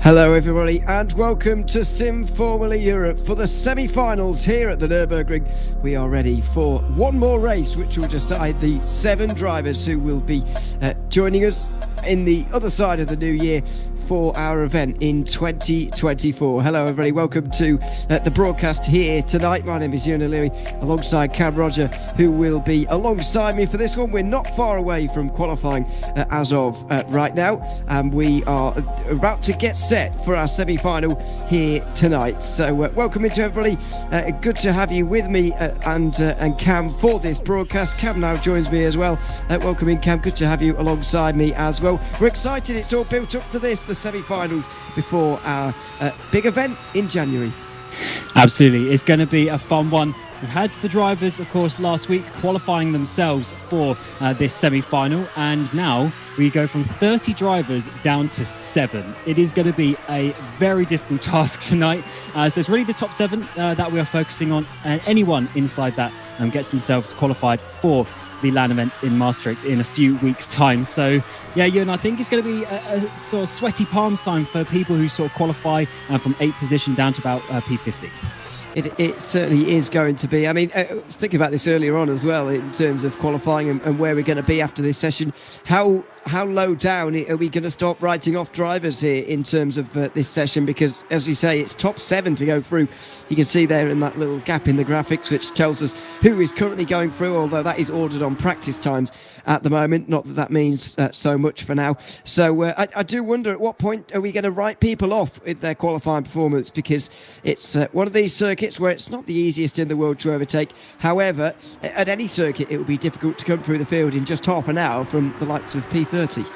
Hello everybody and welcome to Sim Formula Europe for the semi-finals here at the Nurburgring. We are ready for one more race which will decide the 7 drivers who will be joining us in the other side of the new year for our event in 2024. Hello everybody, welcome to the broadcast here tonight. My name is Ewan alongside Cam Rodger, who will be alongside me for this one. We're not far away from qualifying as of right now, and we are about to get set for our semi-final here tonight. So welcome into everybody. Good to have you with me and Cam for this broadcast. Cam now joins me as well. Welcome in, Cam. Good to have you alongside me as well. We're excited. It's all built up to this, the semi-finals before our big event in January. Absolutely, it's going to be a fun one. We've had the drivers, of course, last week qualifying themselves for this semi-final, and now we go from 30 drivers down to 7. It is going to be a very difficult task tonight. So it's really the top 7 that we are focusing on, and anyone inside that gets themselves qualified for the LAN event in Maastricht in a few weeks' time. So yeah, Ewan, I think it's going to be a sort of sweaty palms time for people who sort of qualify from 8th position down to about P50. It certainly is going to be. I mean, I was thinking about this earlier on as well in terms of qualifying and where we're going to be after this session. How low down are we going to start writing off drivers here in terms of this session? Because, as you say, it's top 7 to go through. You can see there in that little gap in the graphics, which tells us who is currently going through, although that is ordered on practice times at the moment. Not that that means so much for now. So I do wonder, at what point are we going to write people off with their qualifying performance? Because it's one of these circuits where it's not the easiest in the world to overtake. However, at any circuit, it will be difficult to come through the field in just half an hour from the likes of P30.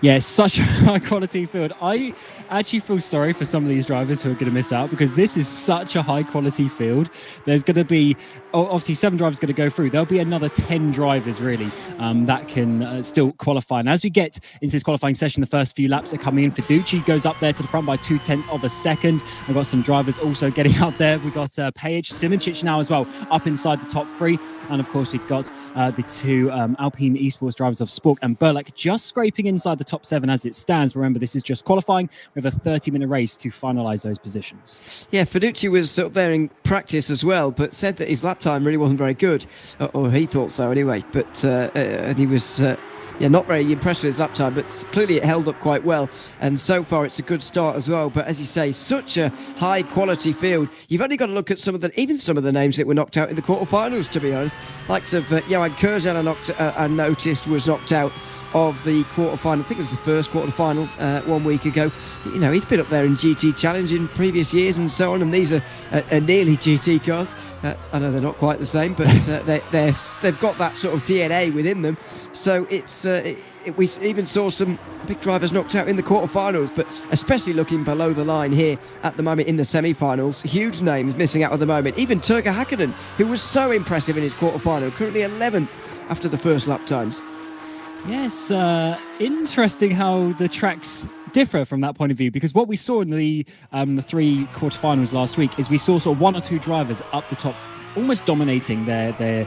Yeah, it's such a high quality field. I actually feel sorry for some of these drivers who are going to miss out, because this is such a high quality field. There's going to be, obviously 7 drivers going to go through. There'll be another 10 drivers really that can still qualify. And as we get into this qualifying session, the first few laps are coming in. Fiducci goes up there to the front by 0.2 of a second. We've got some drivers also getting up there. We've got Pajic, Simoncic now as well up inside the top 3. And of course we've got the 2 Alpine Esports drivers of Spork and Burlak just scraping inside the top 7 as it stands. Remember, this is just qualifying. We have a 30-minute race to finalise those positions. Yeah, Fiducci was sort of there in practice as well, but said that his lap time really wasn't very good, or he thought so anyway. But and he was not very impressed with his lap time, but clearly it held up quite well. And so far, it's a good start as well. But as you say, such a high-quality field. You've only got to look at some of the names that were knocked out in the quarterfinals, to be honest. Likes of Johan Kurjan, I noticed, was knocked out of the quarterfinal. I think it was the first quarterfinal 1 week ago. You know, he's been up there in GT Challenge in previous years and so on, and these are nearly GT cars. I know they're not quite the same, but they've got that sort of DNA within them. So we even saw some big drivers knocked out in the quarterfinals, but especially looking below the line here at the moment in the semi-finals, huge names missing out at the moment. Even Turkka Häkkinen, who was so impressive in his quarterfinal, currently 11th after the first lap times. Yes, interesting how the tracks differ from that point of view, because what we saw in the 3 quarterfinals last week is we saw sort of 1 or 2 drivers up the top almost dominating their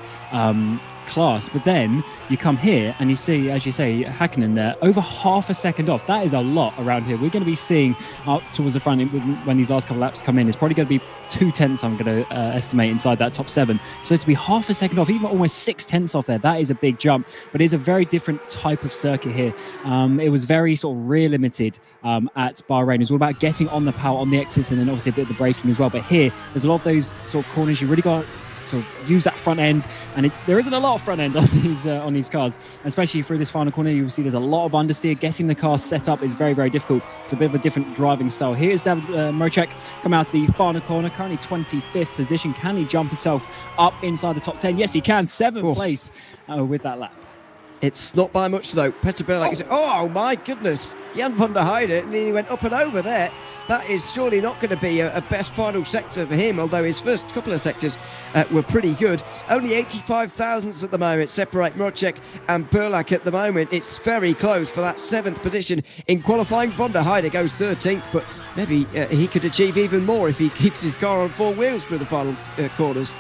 class, but then you come here and you see, as you say, Häkkinen there over half a second off. That is a lot around here. We're going to be seeing up towards the front when these last couple of laps come in. It's probably going to be 0.2 I'm going to estimate inside that top 7. So to be half a second off, even almost 0.6 off there, that is a big jump. But it is a very different type of circuit here. It was very sort of rear limited at Bahrain. It was all about getting on the power on the exits and then obviously a bit of the braking as well. But here, there's a lot of those sort of corners you really got to sort of use that front end, and there isn't a lot of front end on these cars, especially through this final corner. You'll see there's a lot of understeer. Getting the car set up is very, very difficult. It's a bit of a different driving style. Here's David Mrocek coming out to the final corner, currently 25th position. Can he jump himself up inside the top 10? Yes, he can. 7th place with that lap. It's not by much though. Peter Burlak is, oh my goodness, Jan van der Heijden, and he went up and over there. That is surely not going to be a best final sector for him, although his first couple of sectors were pretty good. Only 85 thousandths at the moment separate Mrocek and Burlak at the moment. It's very close for that 7th position in qualifying. Van der Heijden goes 13th, but maybe he could achieve even more if he keeps his car on 4 wheels through the final corners.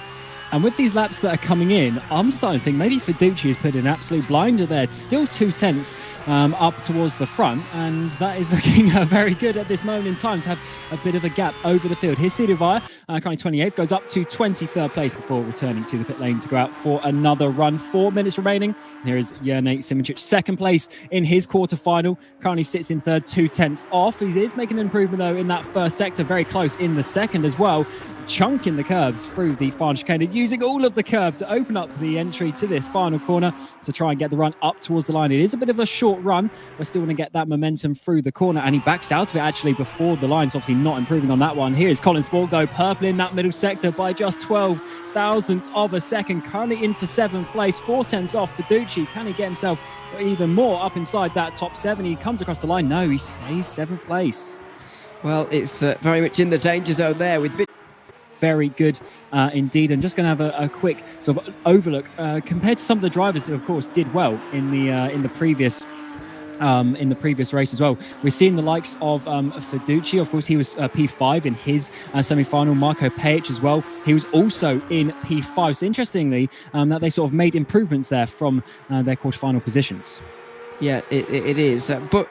And with these laps that are coming in, I'm starting to think maybe Fiducci has put an absolute blinder there. Still 2/10 up towards the front, and that is looking very good at this moment in time to have a bit of a gap over the field. Here's Sidovaya, currently 28th, goes up to 23rd place before returning to the pit lane to go out for another run. 4 minutes remaining. And here is Jerne Simičić, second place in his quarterfinal. Currently sits in third, 2/10 off. He is making an improvement though in that first sector, very close in the second as well. Chunking the curbs through the final chicane, using all of the curb to open up the entry to this final corner to try and get the run up towards the line. It is a bit of a short run, but still want to get that momentum through the corner, and he backs out of it actually before the line, so obviously not improving on that one. Here is Colin Sport, though, purple in that middle sector by just 12 thousandths of a second, currently into 7th place, 4/10 off Fiducci. Can he get himself even more up inside that top 7? He comes across the line. No, he stays 7th place. Well, it's very much in the danger zone there with very good indeed. And just going to have a quick sort of overlook compared to some of the drivers who, of course, did well in the previous race as well. We're seeing the likes of Fiducci. Of course, he was P5 in his semi-final. Marko Pejic as well. He was also in P5. So interestingly, that they sort of made improvements there from their quarterfinal positions. Yeah, it is. But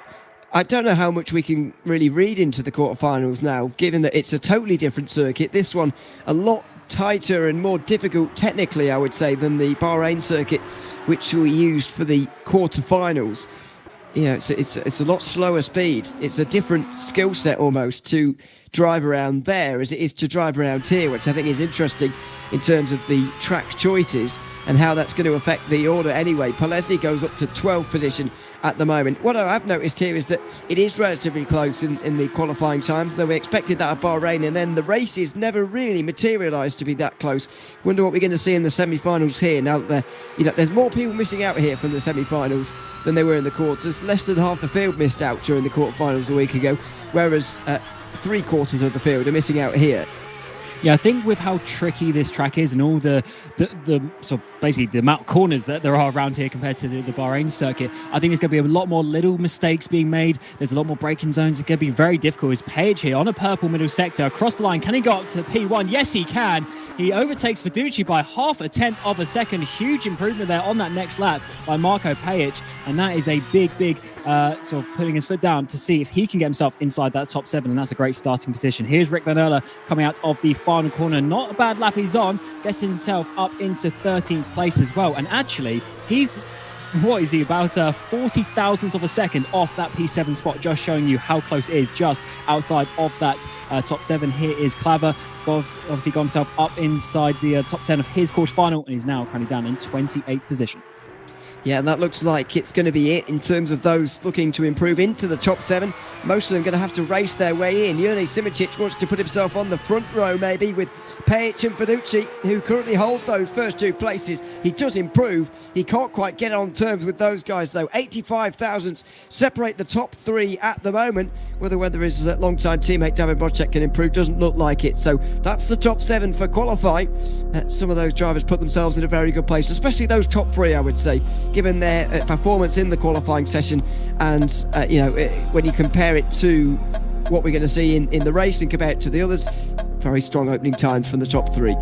I don't know how much we can really read into the quarterfinals now, given that it's a totally different circuit. This one a lot tighter and more difficult technically, I would say, than the Bahrain circuit, which we used for the quarterfinals. Yeah, it's a lot slower speed. It's a different skill set almost to drive around there as it is to drive around here, which I think is interesting in terms of the track choices and how that's going to affect the order anyway. Polesny goes up to 12th position at the moment. What I have noticed here is that it is relatively close in the qualifying times, though we expected that at Bahrain, and then the races never really materialised to be that close. Wonder what we're going to see in the semi-finals here. Now that there's more people missing out here from the semi-finals than there were in the quarters. Less than half the field missed out during the quarterfinals a week ago, whereas 3/4 of the field are missing out here. Yeah, I think with how tricky this track is and all the sort of basically the amount of corners that there are around here compared to the Bahrain circuit, I think there's going to be a lot more little mistakes being made. There's a lot more braking zones. It's going to be very difficult. Is Pejic here on a purple middle sector across the line? Can he go up to P1? Yes, he can. He overtakes Fiducci by 0.5 of a second. Huge improvement there on that next lap by Marko Pejic, and that is a big sort of putting his foot down to see if he can get himself inside that top 7, and that's a great starting position. Here's Rick Van Erle coming out of the final corner. Not a bad lap he's on, gets himself up into 13th place as well, and actually he's about 40 thousandths of a second off that P7 spot, just showing you how close it is just outside of that top 7. Here is Claver, obviously got himself up inside the top 10 of his quarterfinal, and he's now currently down in 28th position. Yeah, and that looks like it's going to be it in terms of those looking to improve into the top 7. Most of them going to have to race their way in. Jerne Simičić wants to put himself on the front row maybe with Pejic and Fiducci, who currently hold those first 2 places. He does improve. He can't quite get on terms with those guys though. 85 thousandths separate the top 3 at the moment. Whether his long-time teammate David Bocek can improve doesn't look like it. So that's the top 7 for qualifying. Some of those drivers put themselves in a very good place, especially those top 3, I would say, given their performance in the qualifying session. And when you compare it to what we're going to see in the race and compare it to the others, very strong opening times from the top 3.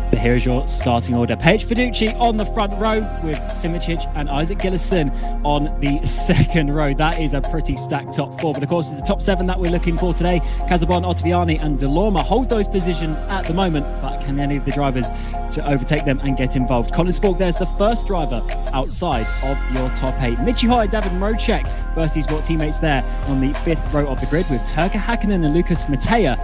But here is your starting order. Pejic, Fiducci on the front row with Simičić and Isaac Gillison on the second row. That is a pretty stacked top 4. But of course, it's the top 7 that we're looking for today. Casabon, Ottaviani and Delorme hold those positions at the moment. But can any of the drivers to overtake them and get involved? Colin Spork there's the first driver outside of your top 8. Michi Hoy, David Mrocek versus his teammates there on the 5th row of the grid, with Turka Hakkinen and Lucas Matea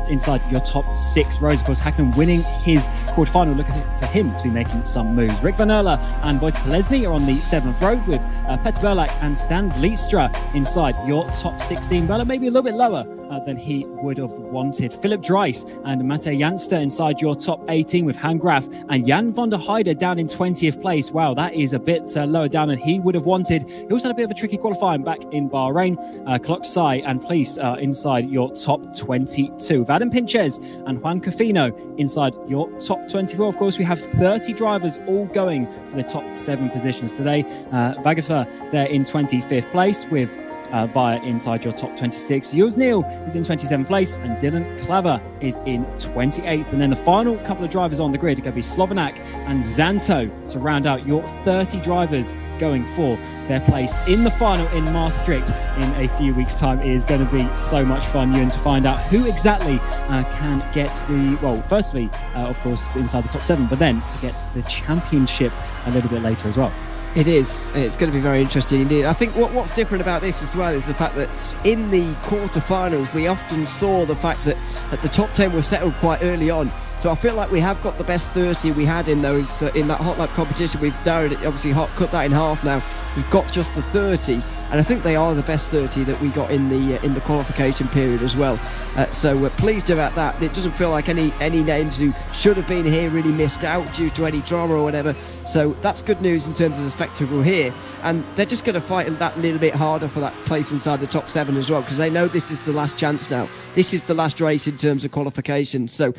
inside your top 6 rows. Of course, Hakkinen winning his quarterfinal, looking for him to be making some moves. Rick Van Erle and Wojtek Polesny are on the 7th row, with Petter Berlak and Stan Vlietstra inside your top 16. Berlak maybe a little bit lower than he would have wanted. Philip Dries and Mate Janster inside your top 18, with Han Graf and Jan van der Heide down in 20th place. Wow, that is a bit lower down than he would have wanted. He also had a bit of a tricky qualifying back in Bahrain. Kloksai and Police inside your top 22. Vadim Pinches and Juan Cofino inside your top 24. Of course, we have 30 drivers all going for the top 7 positions today. Vagafer there in 25th place, with via inside your top 26. Jules Neal is in 27th place and Dylan Claver is in 28th. And then the final couple of drivers on the grid are going to be Slovak and Zanto to round out your 30 drivers going for their place in the final in Maastricht in a few weeks' time. It is going to be so much fun, Ewan, to find out who exactly can get firstly, of course, inside the top 7, but then to get the championship a little bit later as well. It is. It's going to be very interesting indeed. I think what's different about this as well is the fact that in the quarterfinals we often saw the fact that at the top 10 were settled quite early on. So I feel like we have got the best 30 we had in those in that hot lap competition. We've narrowed it, obviously cut that in half now. We've got just the 30, and I think they are the best 30 that we got in the qualification period as well. So we're pleased about that. It doesn't feel like any names who should have been here really missed out due to any drama or whatever. So that's good news in terms of the spectacle here. And they're just going to fight that little bit harder for that place inside the top 7 as well, because they know this is the last chance now. This is the last race in terms of qualifications. So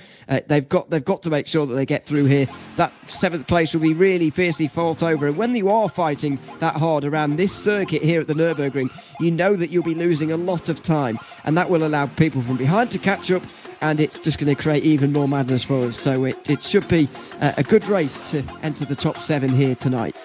they've got to make sure that they get through here. That 7th place will be really fiercely fought over. And when you are fighting that hard around this circuit here at the Nurburgring, you know that you'll be losing a lot of time. And that will allow people from behind to catch up. And it's just going to create even more madness for us. So it should be a good race to enter the top 7 here tonight.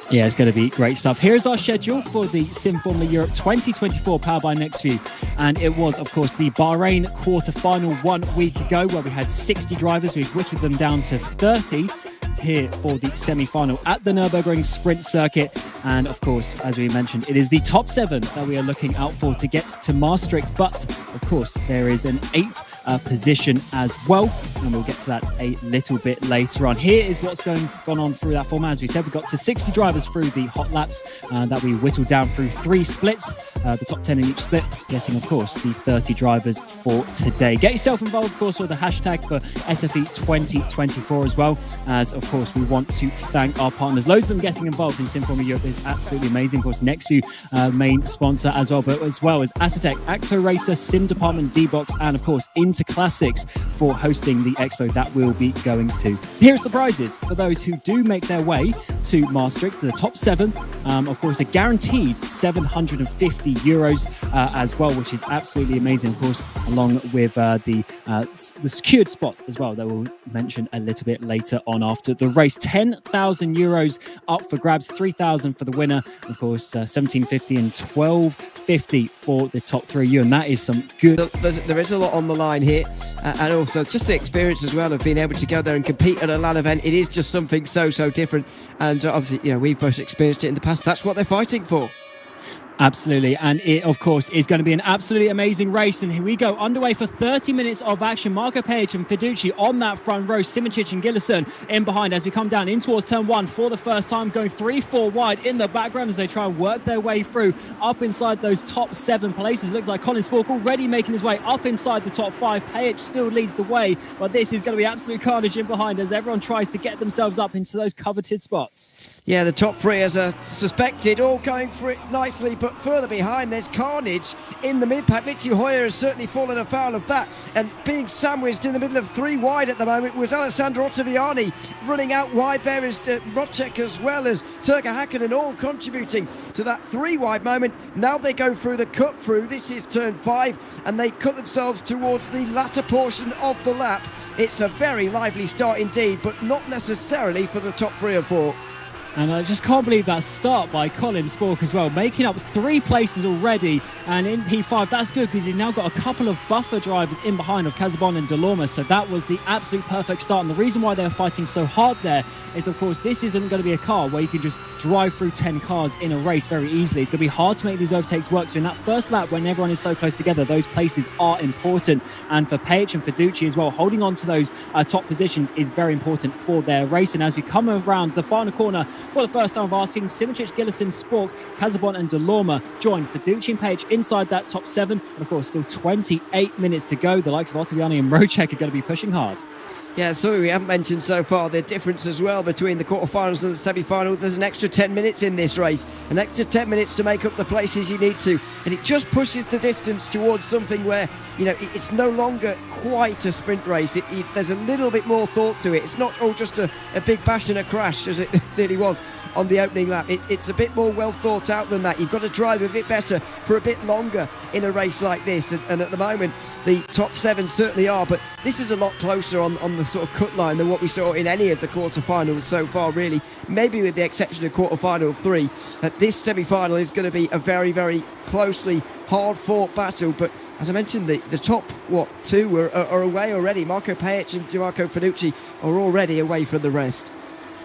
Yeah, it's going to be great stuff. Here's our schedule for the Sim Formula Europe 2024 powered by NextView. And it was, of course, the Bahrain quarter-final 1 week ago where we had 60 drivers. We've whittled them down to 30 here for the semi-final at the Nurburgring sprint circuit. And of course, as we mentioned, it is the top 7 that we are looking out for to get to Maastricht. But of course, there is an 8th position as well, and we'll get to that a little bit later on. Here is what's gone on through that format. As we said, we got to 60 drivers through the hot laps that we whittled down through 3 splits, the top 10 in each split, getting of course the 30 drivers for today. Get yourself involved, of course, with the hashtag for SFE 2024 as well, as of course we want to thank our partners. Loads of them getting involved in Sim Formula Europe is absolutely amazing. Of course, NextView main sponsor as well, but as well as Acitec, Acto Racer, Sim Department, D-Box, and of course Interclassics for hosting the expo that we'll be going to. Here's the prizes for those who do make their way to Maastricht, to the top 7. Of course, a guaranteed €750 as well, which is absolutely amazing, of course, along with the secured spot as well that we'll mention a little bit later on after the race. €10,000 up for grabs, 3,000 for the winner, of course, 1750 and 1250 for the top 3. And that is some good. There is a lot on the line here, and also just the experience as well of being able to go there and compete at a LAN event. It is just something so different, and obviously, we've both experienced it in the past. That's what they're fighting for. Absolutely, and it of course is going to be an absolutely amazing race, and here we go, underway for 30 minutes of action. Marco Page and Fiducci on that front row, Simoncic and Gillison in behind as we come down in towards turn 1 for the first time, going 3-4 wide in the background as they try and work their way through up inside those top 7 places. Looks like Colin Spork already making his way up inside the top 5. Page still leads the way, but this is going to be absolute carnage in behind as everyone tries to get themselves up into those coveted spots. Yeah, the top 3, as suspected, all going for it nicely, but further behind there's carnage in the mid-pack. Mitchy Hoyer has certainly fallen afoul of that, and being sandwiched in the middle of 3 wide at the moment was Alessandro Ottaviani. Running out wide there is Rodger as well as Turka Hakkinen, all contributing to that 3 wide moment. Now they go through the cut through. This is turn 5, and they cut themselves towards the latter portion of the lap. It's a very lively start indeed, but not necessarily for the top 3 or 4. And I just can't believe that start by Colin Spork as well, making up 3 places already. And in P5, that's good because he's now got a couple of buffer drivers in behind of Casabon and Delorme. So that was the absolute perfect start. And the reason why they're fighting so hard there is, of course, this isn't going to be a car where you can just drive through 10 cars in a race very easily. It's going to be hard to make these overtakes work. So in that first lap, when everyone is so close together, those places are important. And for Page and Fiducci as well, holding on to those top positions is very important for their race. And as we come around the final corner, for the first time of asking, Simoncic, Gillison, Spork, Casabon and Delorme join Fiducci and Page inside that top 7. And of course, still 28 minutes to go. The likes of Ottaviani and Rodger are going to be pushing hard. Yeah, so we haven't mentioned so far the difference as well between the quarterfinals and the semi-final. There's an extra 10 minutes in this race, an extra 10 minutes to make up the places you need to, and it just pushes the distance towards something where, it's no longer quite a sprint race. There's a little bit more thought to it. It's not all just a big bash and a crash as it nearly was on the opening lap. It's a bit more well thought out than that. You've got to drive a bit better for a bit longer in a race like this, and at the moment the top 7 certainly are, but this is a lot closer on the sort of cut line than what we saw in any of the quarterfinals so far, really, maybe with the exception of quarterfinal 3. This semi-final is going to be a very, very closely hard fought battle, but as I mentioned, the top 2 are away already. Marco Pajic and Gianmarco Finucci are already away from the rest.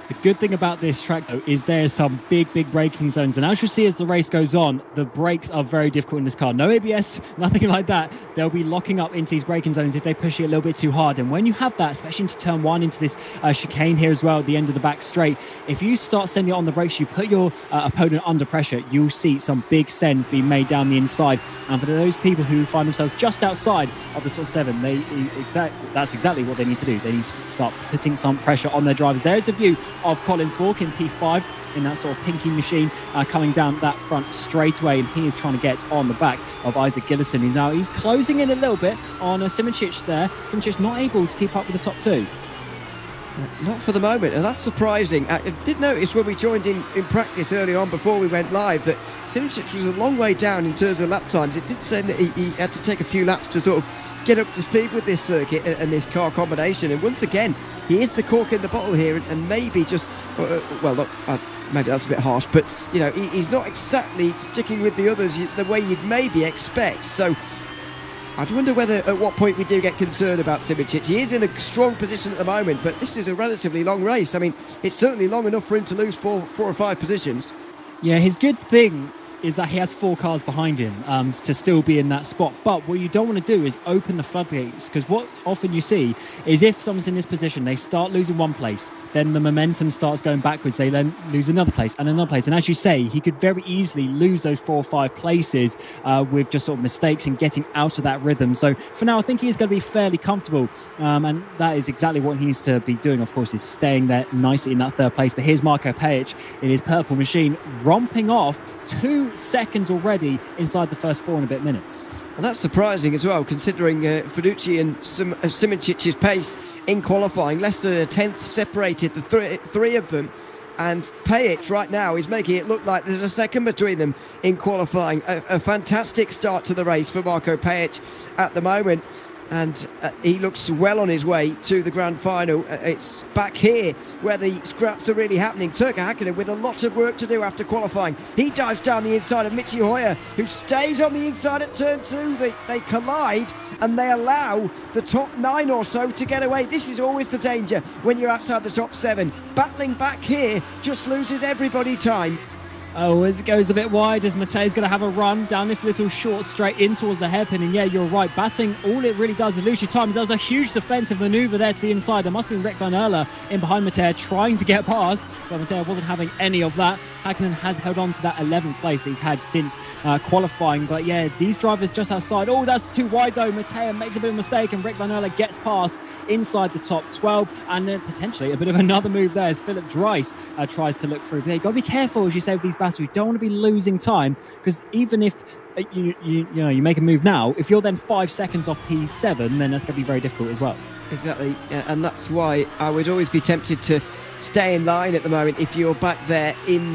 The good thing about this track, though, is there's some big braking zones. And as you'll see as the race goes on, the brakes are very difficult in this car. No ABS, nothing like that. They'll be locking up into these braking zones if they push it a little bit too hard. And when you have that, especially into turn 1, into this chicane here as well, at the end of the back straight, if you start sending it on the brakes, you put your opponent under pressure, you'll see some big sends being made down the inside. And for those people who find themselves just outside of the top 7, that's exactly what they need to do. They need to start putting some pressure on their drivers. There's the view of Colin Walk in P5 in that sort of pinky machine coming down that front straightaway, and he is trying to get on the back of Isaac Gillison. He's closing in a little bit on Simoncic there. Simoncic not able to keep up with the top 2. Not for the moment, and that's surprising. I did notice when we joined in practice early on before we went live that Simoncic was a long way down in terms of lap times. It did say that he had to take a few laps to sort of get up to speed with this circuit and this car combination, and once again he is the cork in the bottle here, and maybe just maybe that's a bit harsh, but you know, he's not exactly sticking with the others the way you'd maybe expect. So I'd wonder whether at what point we do get concerned about Simoncic. He is in a strong position at the moment, but this is a relatively long race. I mean, it's certainly long enough for him to lose four or five positions. Yeah, his good thing is that he has 4 cars behind him to still be in that spot. But what you don't want to do is open the floodgates, because what often you see is if someone's in this position, they start losing one place, then the momentum starts going backwards. They then lose another place and another place. And as you say, he could very easily lose those 4 or 5 places with just sort of mistakes and getting out of that rhythm. So for now, I think he's going to be fairly comfortable. And that is exactly what he needs to be doing, of course, is staying there nicely in that 3rd place. But here's Marco Pajic in his purple machine, romping off 2 seconds already inside the first 4 and a bit minutes. And that's surprising as well, considering Finucci and Simoncic's pace in qualifying. Less than a tenth separated the three of them. And Pajic right now is making it look like there's a second between them in qualifying. A fantastic start to the race for Marco Pajic at the moment. And he looks well on his way to the grand final. It's back here where the scraps are really happening. Turkka Häkkinen with a lot of work to do after qualifying. He dives down the inside of Michi Hoyer, who stays on the inside at turn 2. They collide and they allow the top 9 or so to get away. This is always the danger when you're outside the top 7. Battling back here just loses everybody time. Oh, as it goes a bit wide, as Matej's going to have a run down this little short straight in towards the hairpin. And yeah, you're right, batting, all it really does is lose you time. There was a huge defensive manoeuvre there to the inside. There must have been Rick van Erle in behind Matej trying to get past, but Matej wasn't having any of that. Häkkinen has held on to that 11th place he's had since qualifying. But yeah, these drivers just outside. Oh, that's too wide though. Matej makes a bit of a mistake, and Rick van Erle gets past inside the top 12. And then potentially a bit of another move there as Philip Dries tries to look through. But you've got to be careful, as you say, with these battles. You don't want to be losing time, because even if you make a move now, if you're then 5 seconds off P7, then that's going to be very difficult as well. Exactly, and that's why I would always be tempted to stay in line at the moment. If you're back there in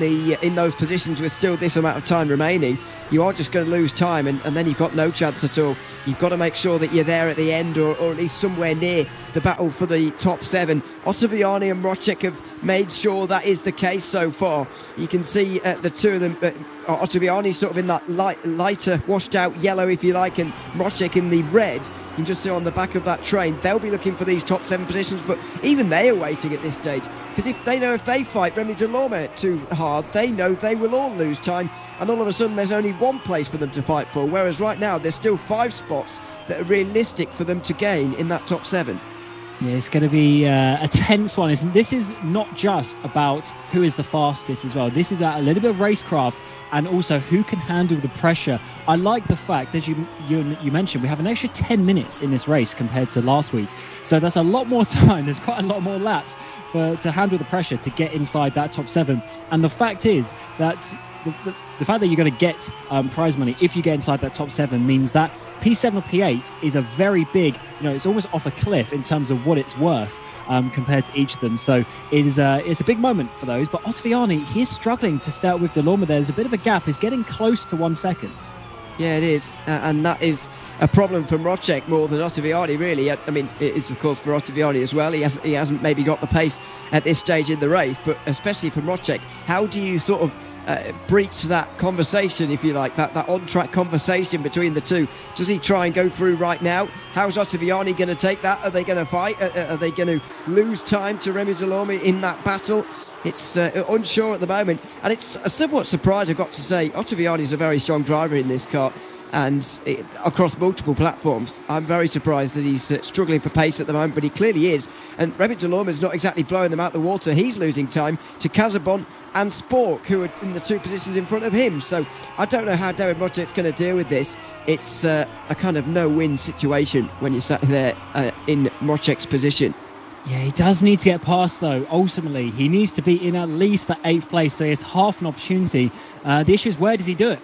those positions with still this amount of time remaining, you are just going to lose time, and then you've got no chance at all. You've got to make sure that you're there at the end, or at least somewhere near the battle for the top 7. Ottaviani and Rodger have made sure that is the case so far. You can see the two of them, Ottaviani sort of in that lighter washed out yellow, if you like, and Rodger in the red. You can just see on the back of that train, they'll be looking for these top 7 positions, but even they are waiting at this stage, because if they fight Remy Delorme too hard, they know they will all lose time, and all of a sudden there's only one place for them to fight for, whereas right now there's still 5 spots that are realistic for them to gain in that top 7. Yeah, it's going to be a tense one, isn't it? This is not just about who is the fastest as well. This is about a little bit of racecraft, and also who can handle the pressure. I like the fact, as you mentioned, we have an extra 10 minutes in this race compared to last week. So that's a lot more time. There's quite a lot more laps to handle the pressure to get inside that top 7. And the fact is that the fact that you're going to get prize money if you get inside that top 7 means that P7 or P8 is a very big, it's almost off a cliff in terms of what it's worth. compared to each of them. So it's a big moment for those. But Ottaviani, he's struggling to stay up with Delorme. There's a bit of a gap. He's getting close to 1 second. Yeah, it is. And that is a problem from Rodger more than Ottaviani, really. I mean, it is, of course, for Ottaviani as well. He hasn't maybe got the pace at this stage in the race, but especially from Rodger, how do you sort of breach that conversation, if you like, that on-track conversation between the two? Does he try and go through right now? How's Ottaviani going to take that? Are they going to fight? Are they going to lose time to Remy Delorme in that battle? It's unsure at the moment, and it's somewhat surprised, I've got to say. Ottaviani's a very strong driver in this car, and across multiple platforms. I'm very surprised that he's struggling for pace at the moment, but he clearly is. And Remy Delorme is not exactly blowing them out the water. He's losing time to Casabon and Spork, who are in the two positions in front of him. So I don't know how David Rodger's going to deal with this. It's a kind of no-win situation when you're sat there in Rodger's position. Yeah, he does need to get past, though. Ultimately, he needs to be in at least the 8th place, so he has half an opportunity. The issue is, where does he do it?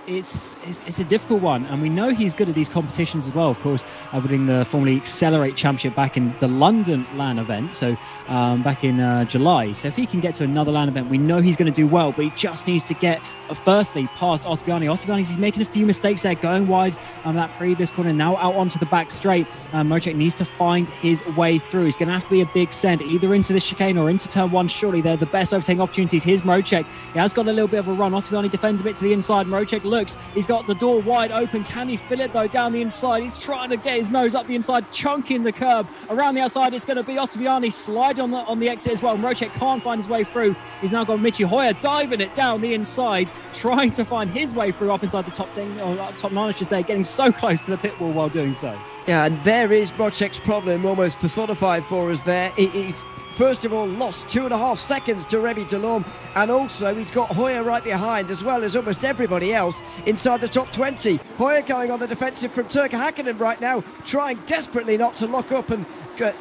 It's a difficult one, and we know he's good at these competitions as well, of course, winning the Formula E Accelerate Championship back in the London LAN event, so back in July. So if he can get to another LAN event, we know he's going to do well, but he just needs to get firstly past Ottaviani. Ottaviani's making a few mistakes there, going wide on that previous corner, now out onto the back straight. Mojek needs to find his way through. He's going to have to be a big send, either into the chicane or into turn one. Surely they're the best overtaking opportunities. Here's Mojek. He has got a little bit of a run. Ottaviani defends a bit to the inside. Mojek looks. He's got the door wide open. Can he fill it, though, down the inside? He's trying to get his nose up the inside, chunking the curb. Around the outside, it's going to be Ottaviani slide on the exit as well. Mojek can't find his way through. He's now got Michi Hoyer diving it down the inside, trying to find his way through up inside the top 10, or top 9, I should say, getting so close to the pit wall while doing so. Yeah, and there is Rodger's problem almost personified for us there. He's first of all lost 2.5 seconds to Remy Delorme, and also he's got Hoyer right behind, as well as almost everybody else inside the top 20. Hoyer going on the defensive from Turk Hakkinen right now, trying desperately not to lock up and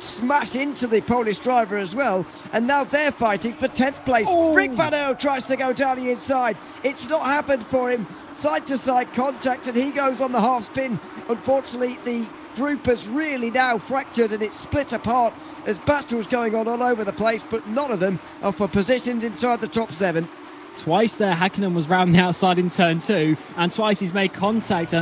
smash into the Polish driver as well, and now they're fighting for 10th place. Rick Van Erl tries to go down the inside. It's not happened for him. Side-to-side contact, and he goes on the half spin. Unfortunately, the group has really now fractured and it's split apart. There's battles going on all over the place, but none of them are for positions inside the top 7. Twice there, Hakkinen was round the outside in turn 2, and twice he's made contact.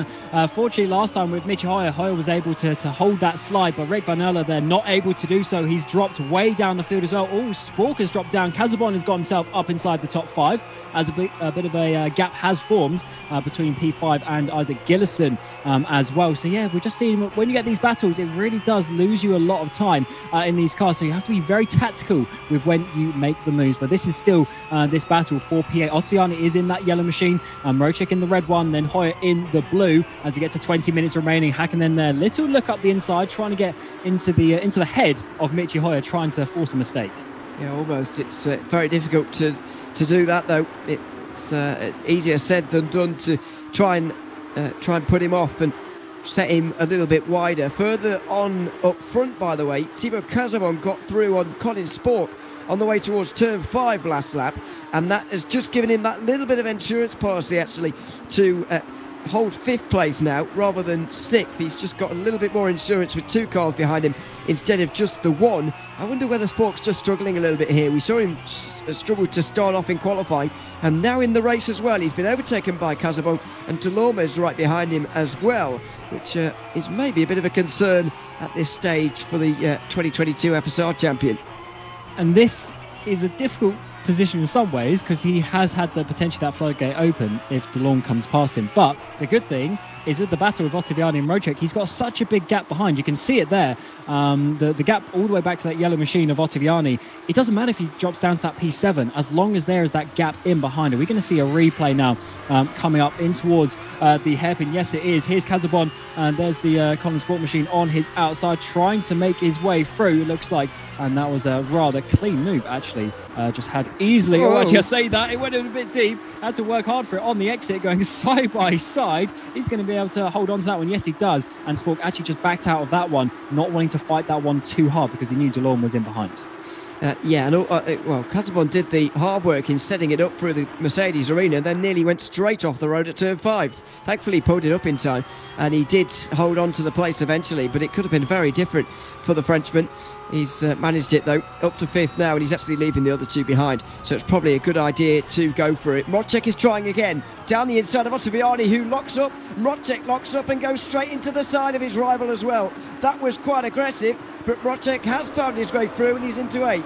Fortunately, last time with Michi Hoyer, Hoyer was able to hold that slide, but Rick Van Erle there not able to do so. He's dropped way down the field as well. Spork has dropped down. Casabon has got himself up inside the top 5, as a bit of a gap has formed between P5 and Isaac Gillison as well. So yeah, we're just seeing, when you get these battles, it really does lose you a lot of time in these cars. So you have to be very tactical with when you make the moves. But this is still this battle for P8. Ottaviani is in that yellow machine, Mojek in the red one, then Hoyer in the blue. As we get to 20 minutes remaining, Hakkinen there, little look up the inside, trying to get into the head of Michi Hoyer, trying to force a mistake. Yeah, almost. It's very difficult to do that, though. It's easier said than done to try and put him off and set him a little bit wider. Further on up front, by the way, Thibaut Casabon got through on Colin Spork on the way towards turn 5 last lap, and that has just given him that little bit of insurance policy, actually, to hold 5th place now rather than 6th. He's just got a little bit more insurance with 2 cars behind him instead of just the 1. I wonder whether Spork's just struggling a little bit here. We saw him struggle to start off in qualifying, and now in the race as well. He's been overtaken by Casabon, and Delorme is right behind him as well, which is maybe a bit of a concern at this stage for the 2022 FSR champion. And this is a difficult position in some ways, because he has had the potential that floodgate open if Delorme comes past him. But the good thing is, with the battle with Ottaviani and Mojek, he's got such a big gap behind. You can see it there, the gap all the way back to that yellow machine of Ottaviani. It doesn't matter if he drops down to that P7, as long as there is that gap in behind. Are we going to see a replay now coming up in towards the hairpin? Yes, it is. Here's Casabon, and there's the Colin Sport machine on his outside, trying to make his way through, it looks like. And that was a rather clean move, actually. Just had easily, actually I say that, it went in a bit deep. Had to work hard for it on the exit, going side by side. He's going to be able to hold on to that one. Yes, he does. And Spork actually just backed out of that one, not wanting to fight that one too hard because he knew Delorme was in behind. Casabon did the hard work in setting it up through the Mercedes arena, then nearly went straight off the road at turn 5. Thankfully, he pulled it up in time, and he did hold on to the place eventually, but it could have been very different for the Frenchman. He's managed it, though, up to 5th now, and he's actually leaving the other two behind, so it's probably a good idea to go for it. Rodger is trying again, down the inside of Ottaviani, who locks up. Rodger locks up and goes straight into the side of his rival as well. That was quite aggressive, but Rodger has found his way through, and he's into 8th.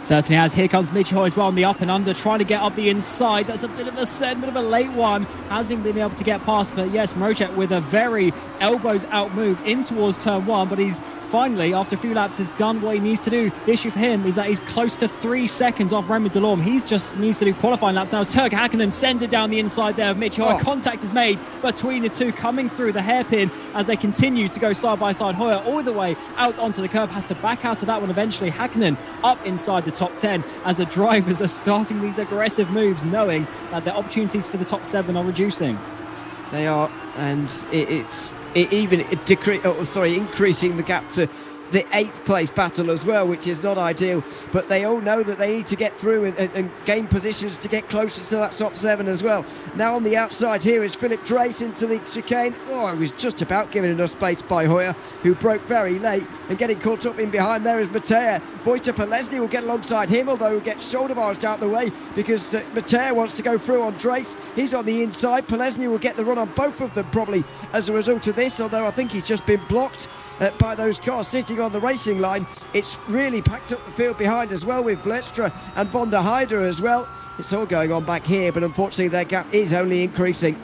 Certainly has. Here comes Mitch Hoy as well on the up and under, trying to get up the inside. That's a bit of a send, bit of a late one. Hasn't been able to get past, but yes, Marocek with a very elbows out move in towards turn 1, but he's finally, after a few laps, has done what he needs to do. The issue for him is that he's close to 3 seconds off Remy Delorme. He just needs to do qualifying laps now. Turk Hakkinen sends it down the inside there of Mitch Hoy. Contact is made between the two, coming through the hairpin as they continue to go side by side. Hoyer all the way out onto the curb, has to back out of that one eventually. Hakkinen up inside the top 10 as the drivers are starting these aggressive moves, knowing that their opportunities for the top 7 are reducing. They are, and it's increasing the gap to the 8th place battle as well, which is not ideal, but they all know that they need to get through and gain positions to get closer to that top 7 as well. Now on the outside here is Philip Drace into the chicane. He was just about given enough space by Hoyer, who broke very late, and getting caught up in behind there is Matej. Wojciech Polesny will get alongside him, although he'll get shoulder barged out the way because Matej wants to go through on Drace. He's on the inside. Polesny will get the run on both of them probably as a result of this, although I think he's just been blocked by those cars sitting on the racing line. It's really packed up the field behind as well, with Vletstra and Von der Heide as well. It's all going on back here, but unfortunately their gap is only increasing.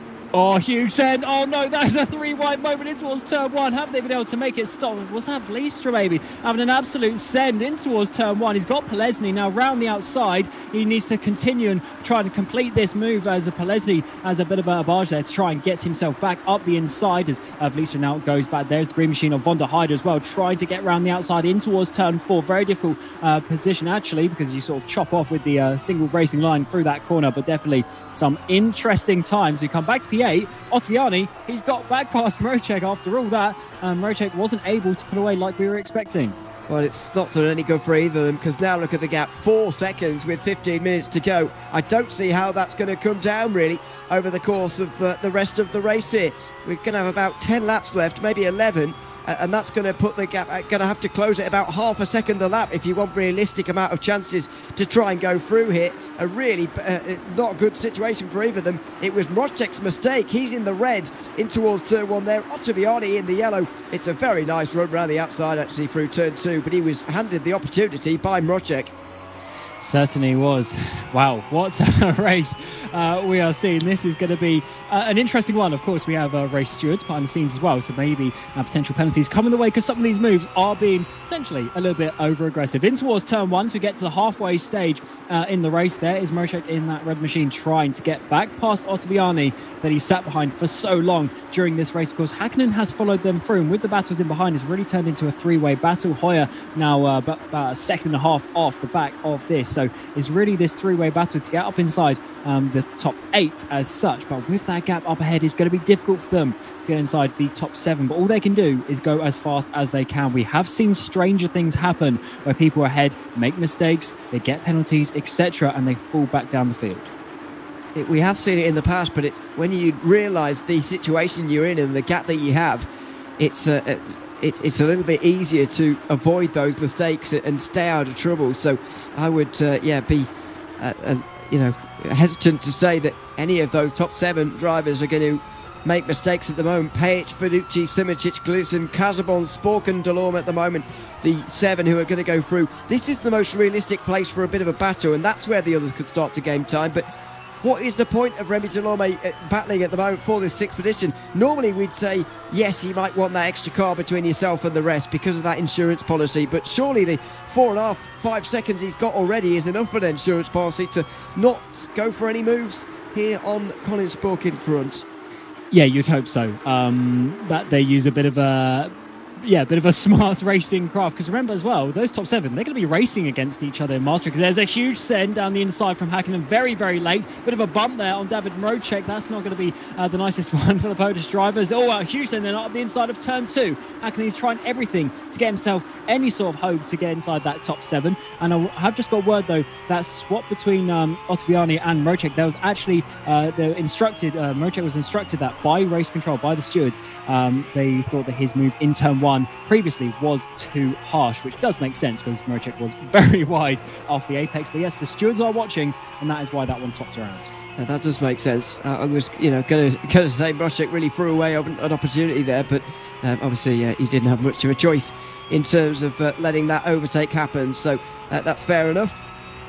Huge send. Oh no, that's a 3 wide moment in towards turn 1. Have they been able to make it stop? Was that Vletstra maybe? Having an absolute send in towards turn 1. He's got Polesny now round the outside. He needs to continue and try and complete this move as Polesny has a bit of a barge there to try and get himself back up the inside as Vletstra now goes back. There's the green machine of Von der Heide as well, trying to get round the outside in towards turn 4. Very difficult position actually, because you sort of chop off with the single racing line through that corner, but definitely some interesting times. We come back to P8. Ottaviani, he's got back past Marocek after all that. Marocek wasn't able to put away like we were expecting. Well, it's not done any good for either of them, because now look at the gap, 4 seconds with 15 minutes to go. I don't see how that's going to come down really over the course of the rest of the race here. We're going to have about 10 laps left, maybe 11. And that's going to put the gap, going to have to close it about half a second a lap if you want realistic amount of chances to try and go through here. A really not a good situation for either of them. It was Marocek's mistake. He's in the red in towards turn 1 there. Ottaviani in the yellow. It's a very nice run around the outside actually through turn 2, but he was handed the opportunity by Marocek. Certainly was. Wow, what a race we are seeing. This is going to be an interesting one. Of course, we have race stewards behind the scenes as well, so maybe potential penalties coming the way, because some of these moves are being essentially a little bit over aggressive. In towards turn 1, so we get to the halfway stage in the race. There is Marocek in that red machine trying to get back past Ottaviani that he sat behind for so long during this race. Of course, Hakkinen has followed them through, and with the battles in behind, it's really turned into a 3-way battle. Hoyer now about a second and a half off the back of this. So it's really this 3-way battle to get up inside the top 8 as such. But with that gap up ahead, it's going to be difficult for them to get inside the top 7. But all they can do is go as fast as they can. We have seen stranger things happen where people ahead make mistakes, they get penalties, etc., and they fall back down the field. We have seen it in the past, but it's when you realise the situation you're in and the gap that you have, it's a little bit easier to avoid those mistakes and stay out of trouble. So I would be hesitant to say that any of those top 7 drivers are going to make mistakes at the moment. Page, Fiducci, Simicic, Gleason, Casabon, Spork and Delorme at the moment, the 7 who are going to go through. This is the most realistic place for a bit of a battle, and that's where the others could start to gain time. But what is the point of Remy Delorme battling at the moment for this 6th position? Normally we'd say, yes, you might want that extra car between yourself and the rest because of that insurance policy, but surely the 4.5-5 seconds he's got already is enough for an insurance policy to not go for any moves here on Colin Spork in front. Yeah, you'd hope so. That they use a bit of a bit of a smart racing craft. Because remember as well, those top 7, they're going to be racing against each other in Maastricht. Because there's a huge send down the inside from Hakkinen, very, very late. Bit of a bump there on David Mrocek. That's not going to be the nicest one for the Polish drivers. Oh, a huge send then up the inside of turn 2. Hakkinen is trying everything to get himself any sort of hope to get inside that top 7. And I have just got word though, that swap between Ottaviani and Mrocek, there was actually Mrocek was instructed that by race control, by the stewards, they thought that his move in turn 1 previously was too harsh, which does make sense because Mrocek was very wide off the apex. But yes, the stewards are watching, and that is why that one swapped around. That does make sense. I was, going to say Mrocek really threw away an opportunity there, but obviously he didn't have much of a choice in terms of letting that overtake happen. So that's fair enough,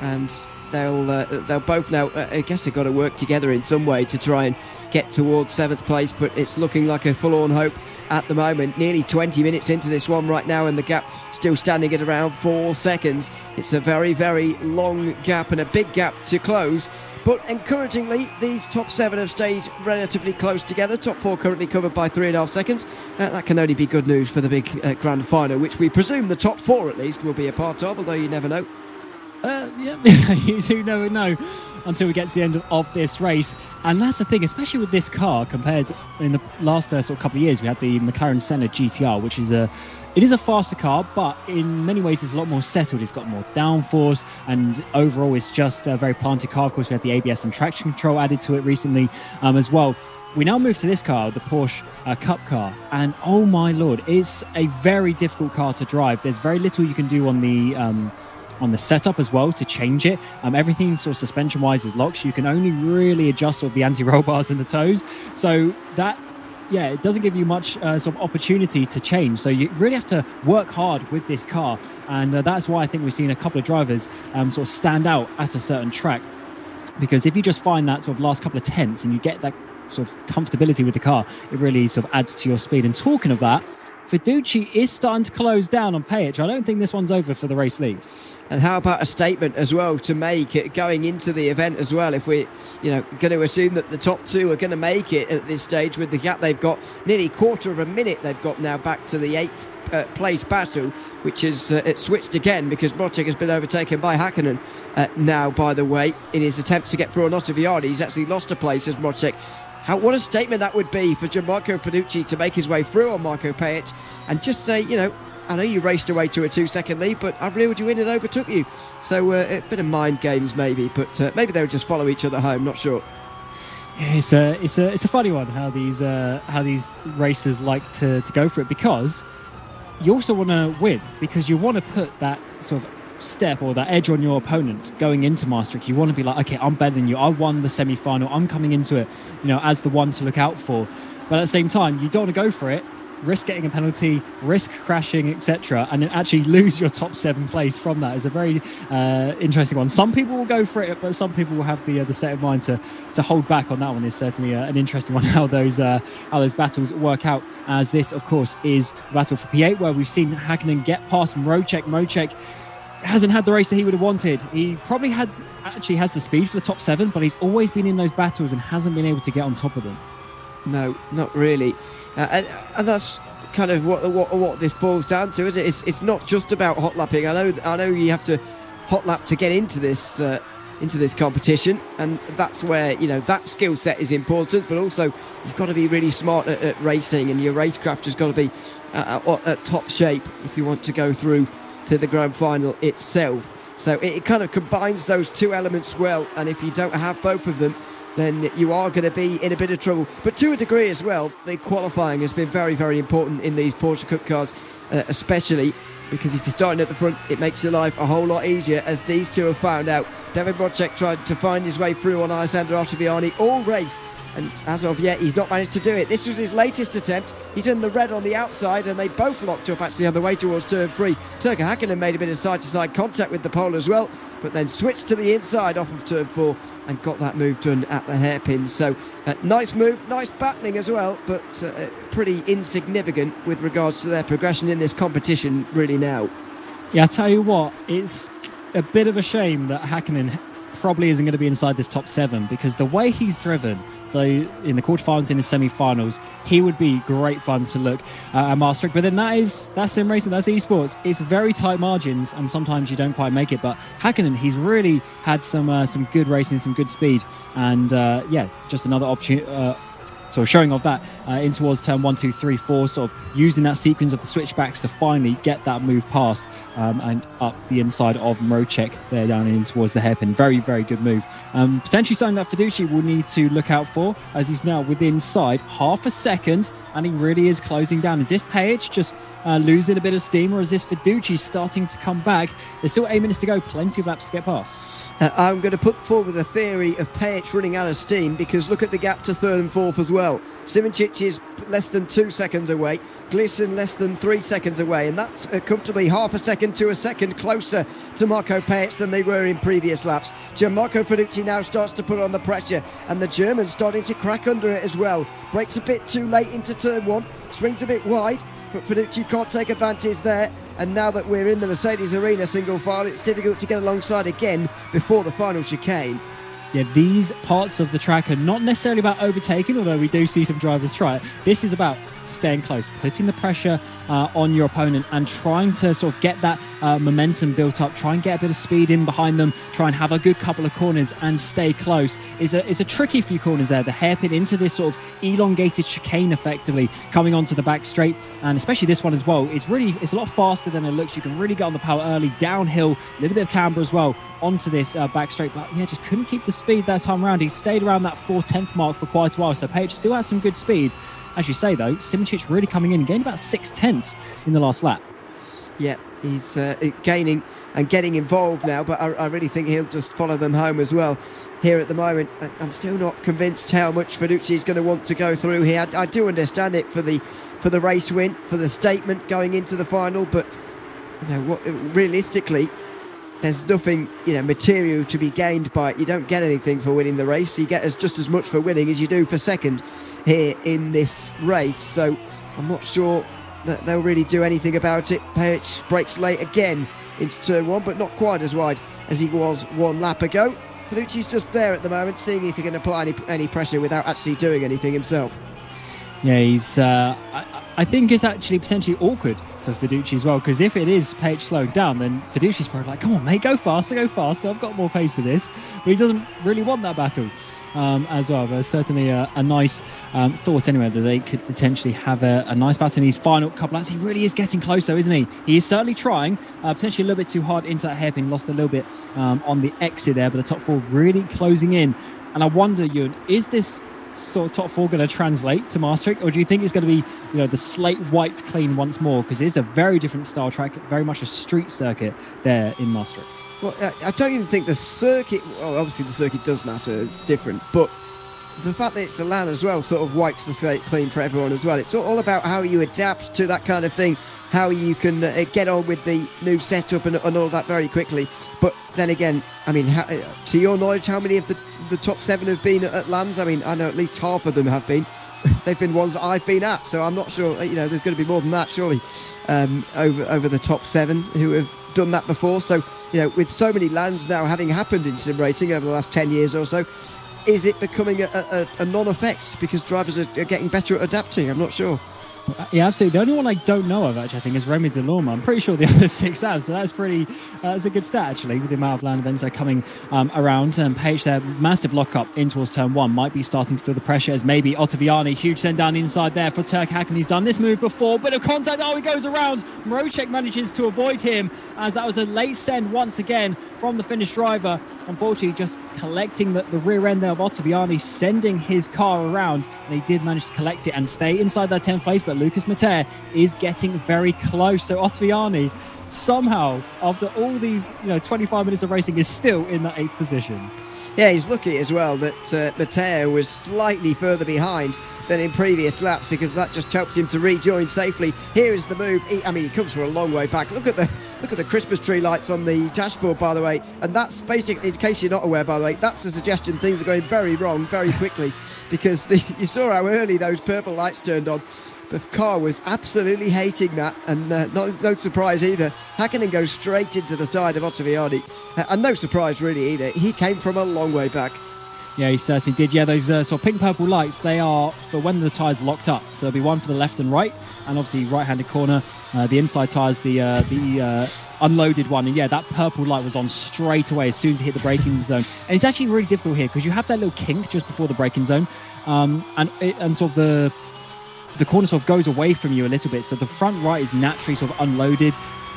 and they'll both now. I guess they've got to work together in some way to try and get towards 7th place, but it's looking like a forlorn hope at the moment. Nearly 20 minutes into this one right now, and the gap still standing at around 4 seconds. It's a very, very long gap and a big gap to close. But encouragingly, these top 7 have stayed relatively close together. Top 4 currently covered by 3.5 seconds. That can only be good news for the big grand final, which we presume the top 4 at least will be a part of, although you never know. You do never know until we get to the end of this race. And that's the thing, especially with this car, compared in the last sort of couple of years, we had the McLaren Senna GTR, which is it is a faster car, but in many ways it's a lot more settled. It's got more downforce, and overall it's just a very planted car. Of course, we had the ABS and traction control added to it recently as well. We now move to this car, the Porsche Cup car, and oh my lord, it's a very difficult car to drive. There's very little you can do on the setup as well to change it. Everything sort of suspension wise is locked. You can only really adjust sort of the anti-roll bars and the toes. So that, it doesn't give you much sort of opportunity to change. So you really have to work hard with this car. And that's why I think we've seen a couple of drivers sort of stand out at a certain track. Because if you just find that sort of last couple of tenths and you get that sort of comfortability with the car, it really sort of adds to your speed. And talking of that, Fiducci is starting to close down on Pejich. I don't think this one's over for the race lead. And how about a statement as well to make it going into the event as well? If we're going to assume that the top 2 are going to make it at this stage with the gap they've got, nearly a quarter of a minute they've got now back to the 8th place battle, which is it switched again because Mrocek has been overtaken by Hakkinen now, by the way, in his attempts to get through on Ottaviani. He's actually lost a place as Mrocek. What a statement that would be for Gianmarco Fiducci to make his way through on Marco Pejich and just say, I know you raced away to a 2-second lead, but I reeled you in and overtook you. So a bit of mind games maybe, but maybe they'll just follow each other home, not sure. Yeah, it's a funny one how these racers like to go for it, because you also want to win, because you want to put that sort of step or that edge on your opponent going into Maastricht. You want to be like, okay, I'm better than you. I won the semi-final. I'm coming into it, as the one to look out for. But at the same time, you don't want to go for it, risk getting a penalty, risk crashing, etc., and then actually lose your top 7 place from that. Is a very interesting one. Some people will go for it, but some people will have the state of mind to hold back on that one. Is certainly an interesting one, how those battles work out, as this, of course, is a battle for P8, where we've seen Hakkinen get past Mrocek. Mrocek hasn't had the race that he would have wanted. He probably has the speed for the top 7, but he's always been in those battles and hasn't been able to get on top of them. No, not really. And that's kind of what this boils down to. It's not just about hot lapping. I know you have to hot lap to get into this competition, and that's where that skill set is important. But also you've got to be really smart at racing, and your racecraft has got to be at top shape if you want to go through to the grand final itself. So it kind of combines those 2 elements well, and if you don't have both of them, then you are going to be in a bit of trouble. But to a degree as well, the qualifying has been very, very important in these Porsche Cup cars, especially because if you're starting at the front, it makes your life a whole lot easier, as these 2 have found out. David Mrocek tried to find his way through on Alessandro Ottaviani all race, and as of yet, he's not managed to do it. This was his latest attempt. He's in the red on the outside, and they both locked up actually on the way towards turn 3. Turco Hakkinen made a bit of side-to-side contact with the pole as well, but then switched to the inside off of turn 4 and got that move done at the hairpin. So nice move, nice battling as well, but pretty insignificant with regards to their progression in this competition really now. Yeah, I tell you what, it's a bit of a shame that Hakkinen probably isn't going to be inside this top 7, because the way he's driven in the quarterfinals, in the semi-finals, he would be great fun to look at Maastricht. But then that's sim racing, that's esports. It's very tight margins, and sometimes you don't quite make it. But Hakkinen, he's really had some good racing, some good speed, and just another opportunity. So showing off that in towards turn 1, 2, 3, 4, sort of using that sequence of the switchbacks to finally get that move past and up the inside of Mrocek there down in towards the hairpin. Very, very good move. Potentially something that Fiducci will need to look out for, as he's now within inside half a second, and he really is closing down. Is this Page just losing a bit of steam, or is this Fiducci starting to come back? There's still 8 minutes to go, plenty of laps to get past. I'm going to put forward the theory of Page running out of steam, because look at the gap to third and fourth as well. Simoncic is less than 2 seconds away, Gleason less than 3 seconds away, and that's comfortably half a second to a second closer to Marco Page than they were in previous laps. Gianmarco Fiducci now starts to put on the pressure, and the German's starting to crack under it as well. Brakes a bit too late into turn 1, swings a bit wide, but Fiducci can't take advantage there. And now that we're in the Mercedes Arena single file, it's difficult to get alongside again before the final chicane. Yeah, these parts of the track are not necessarily about overtaking, although we do see some drivers try it. This is about staying close, putting the pressure on your opponent and trying to sort of get that momentum built up, try and get a bit of speed in behind them, try and have a good couple of corners and stay close. It's a tricky few corners there. The hairpin into this sort of elongated chicane effectively coming onto the back straight, and especially this one as well. It's a lot faster than it looks. You can really get on the power early, downhill, a little bit of camber as well onto this back straight, but yeah, just couldn't keep the speed that time around. He stayed around that 4/10 mark for quite a while, so Page still has some good speed. As you say though, Simoncic really coming in and gained about 6/10 in the last lap. Yeah, he's gaining and getting involved now, but I really think he'll just follow them home as well. Here at the moment, I'm still not convinced how much Fiducci is going to want to go through here. I do understand it for the race win, for the statement going into the final, but realistically, there's nothing material to be gained by it. You don't get anything for winning the race. You get just as much for winning as you do for second here in this race. So I'm not sure that they'll really do anything about it. Page brakes late again into turn 1, but not quite as wide as he was 1 lap ago. Fiducci's just there at the moment, seeing if he can apply any pressure without actually doing anything himself. Yeah, he's I think it's actually potentially awkward for Fiducci as well, because if it is Page slowing down, then Fiducci's probably like, come on mate, go faster, I've got more pace to this. But he doesn't really want that battle as well. But certainly a nice thought anyway, that they could potentially have a nice battle in his final couple laps. He really is getting close though, isn't he? He is certainly trying, potentially a little bit too hard into that hairpin, lost a little bit on the exit there, but the top 4 really closing in. And I wonder, Ewan, is this sort of top 4 going to translate to Maastricht, or do you think it's going to be the slate wiped clean once more, because it is a very different style track, very much a street circuit there in Maastricht? Well, I don't even think the circuit, well obviously the circuit does matter, it's different, but the fact that it's a LAN as well sort of wipes the slate clean for everyone as well. It's all about how you adapt to that kind of thing, how you can get on with the new setup and all that very quickly. But then again, I mean, to your knowledge, how many of the top 7 have been at LANs? I mean, I know at least half of them have been. They've been ones that I've been at, so I'm not sure, there's going to be more than that, surely, over the top 7 who have done that before. So, with so many LANs now having happened in sim racing over the last 10 years or so, is it becoming a non-effect because drivers are getting better at adapting? I'm not sure. Yeah, absolutely. The only one I don't know of, actually, I think, is Remy Delorme. I'm pretty sure the other 6 have, so that's that's a good stat, actually, with the amount of land events that are coming around. Page there, massive lock-up in towards turn 1, might be starting to feel the pressure as maybe Ottaviani, huge send down inside there for Turk Hakkinen. He's done this move before, bit of contact, he goes around. Mrocek manages to avoid him, as that was a late send once again from the Finnish driver. Unfortunately, just collecting the rear end there of Ottaviani, sending his car around, and he did manage to collect it and stay inside that 10th place, but Lucas Mater is getting very close. So Ottaviani somehow, after all these 25 minutes of racing, is still in that 8th position. Yeah, he's lucky as well that Mater was slightly further behind than in previous laps, because that just helped him to rejoin safely. Here is the move. He comes from a long way back. Look at the Christmas tree lights on the dashboard, by the way, and that's basically, in case you're not aware, by the way, that's a suggestion things are going very wrong very quickly, because you saw how early those purple lights turned on. The car was absolutely hating that, and no surprise either. Hakkinen goes straight into the side of Ottaviani, and no surprise really either. He came from a long way back. Yeah, he certainly did. Yeah, those sort of pink-purple lights, they are for when the tyre's locked up. So there'll be one for the left and right, and obviously right-handed corner. The inside tyre's the unloaded one. And yeah, that purple light was on straight away as soon as he hit the braking zone. And it's actually really difficult here because you have that little kink just before the braking zone. And sort of the corner sort of goes away from you a little bit. So the front right is naturally sort of unloaded.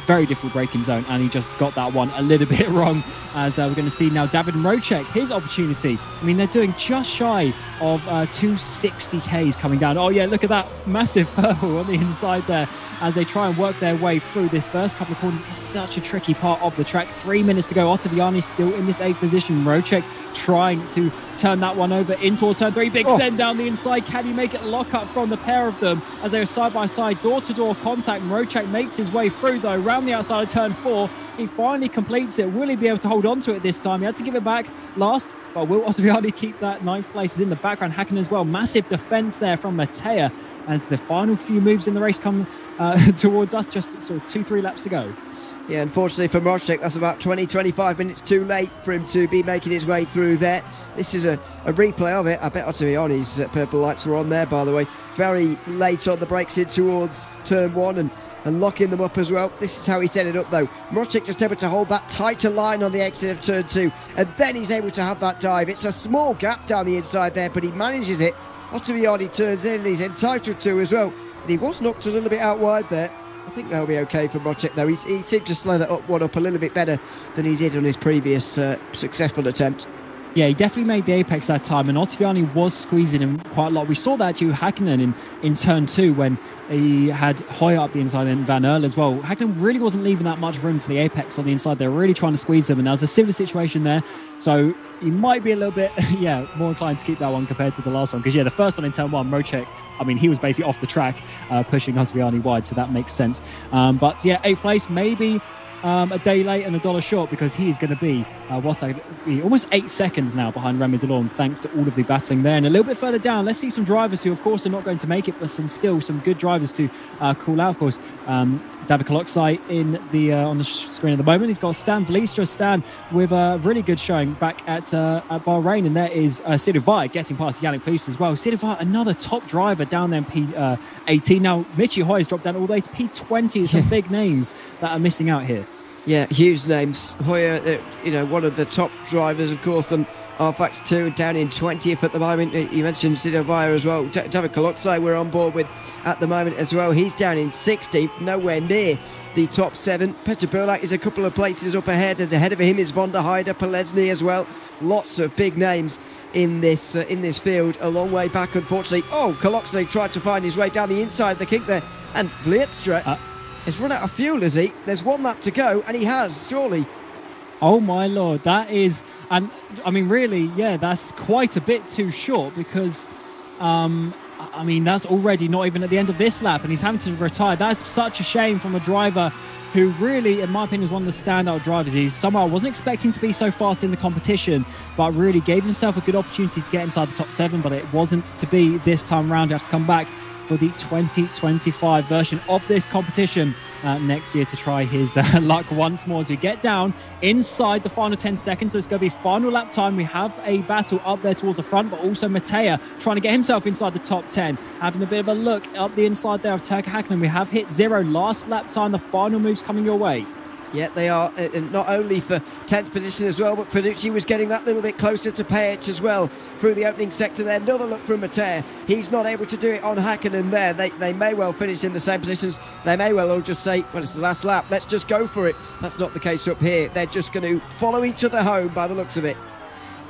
Very difficult braking zone, and he just got that one a little bit wrong, as we're going to see now David Rodger, his opportunity. I mean, they're doing just shy of 260Ks coming down. Oh yeah, look at that massive purple on the inside there as they try and work their way through this first couple of corners. It's such a tricky part of the track. 3 minutes to go. Ottaviani still in this 8th position. Rodger trying to turn that one over in towards turn 3. Big send down the inside. Can he make it lock up from the pair of them as they are side by side, door-to-door contact? Rodger makes his way through though, round the outside of turn 4. He finally completes it. Will he be able to hold on to it this time? He had to give it back last, but will Ottaviani keep that 9th place? Is in the background. Hakkinen as well. Massive defence there from Mattea as the final few moves in the race come towards us. Just sort of 2-3 laps to go. Yeah, unfortunately for Maastricht, that's about 20-25 minutes too late for him to be making his way through there. This is a replay of it. I bet Ottaviani's purple lights were on there, by the way. Very late on the brakes in towards turn 1 and locking them up as well. This is how he's ended up though. Maastricht just able to hold that tighter line on the exit of turn 2, and then he's able to have that dive. It's a small gap down the inside there, but he manages it. Ottaviani turns in and he's entitled to as well. And he was knocked a little bit out wide there. I think that'll be okay for Maastricht though. He seemed to slow that one up a little bit better than he did on his previous successful attempt. Yeah, he definitely made the apex that time, and Ottaviani was squeezing him quite a lot. We saw that to Hakkinen in turn 2 when he had Hoyer up the inside and Van Earl as well. Hakkinen really wasn't leaving that much room to the apex on the inside. They were really trying to squeeze him, and there was a similar situation there. So he might be a little bit, more inclined to keep that one compared to the last one. Because, the first one in turn 1, Rodger, I mean, he was basically off the track, pushing Ottaviani wide, so that makes sense. But 8th place, maybe a day late and $1 short, because he is going to be almost 8 seconds now behind Remy Delorme, thanks to all of the battling there. And a little bit further down, let's see some drivers who, of course, are not going to make it, but some good drivers to call out. Of course, David Koloksai on the screen at the moment. He's got Stan Vlistra. Stan with a really good showing back at Bahrain, and there is Sidovai getting past Yannick Püst as well. Sidovai, another top driver down there in P18. Now, Michi Hoyer's dropped down all the way to P20. Some big names that are missing out here. Yeah, huge names. Hoyer, one of the top drivers, of course, on RFAX 2, down in 20th at the moment. You mentioned Sidovai as well. David Koloksai we're on board with at the moment as well. He's down in 16th, nowhere near the top 7. Petr Burlak is a couple of places up ahead, and ahead of him is Von der Heide, Polesny as well. Lots of big names in this field. A long way back, unfortunately. Koloksai tried to find his way down the inside of the kink there, and Vlistra has run out of fuel, has he? There's 1 lap to go, and he has, surely. Oh my lord, that is, and I mean, really, that's quite a bit too short, because that's already not even at the end of this lap, and he's having to retire. That's such a shame from a driver who really, in my opinion, is one of the standout drivers. He's somehow, I wasn't expecting to be so fast in the competition, but really gave himself a good opportunity to get inside the top 7, but it wasn't to be this time round. You have to come back for the 2025 version of this competition next year to try his luck once more as we get down inside the final 10 seconds. So it's going to be final lap time. We have a battle up there towards the front, but also Mattea trying to get himself inside the top 10, having a bit of a look up the inside there of Turkka Hakkinen. We have hit 0 last lap time. The final moves coming your way. Yeah, they are, not only for 10th position as well, but Finucci was getting that little bit closer to Pejic as well through the opening sector there. Another look from Mattea. He's not able to do it on Hakkinen there. They may well finish in the same positions. They may well all just say, well, it's the last lap, let's just go for it. That's not the case up here. They're just going to follow each other home by the looks of it.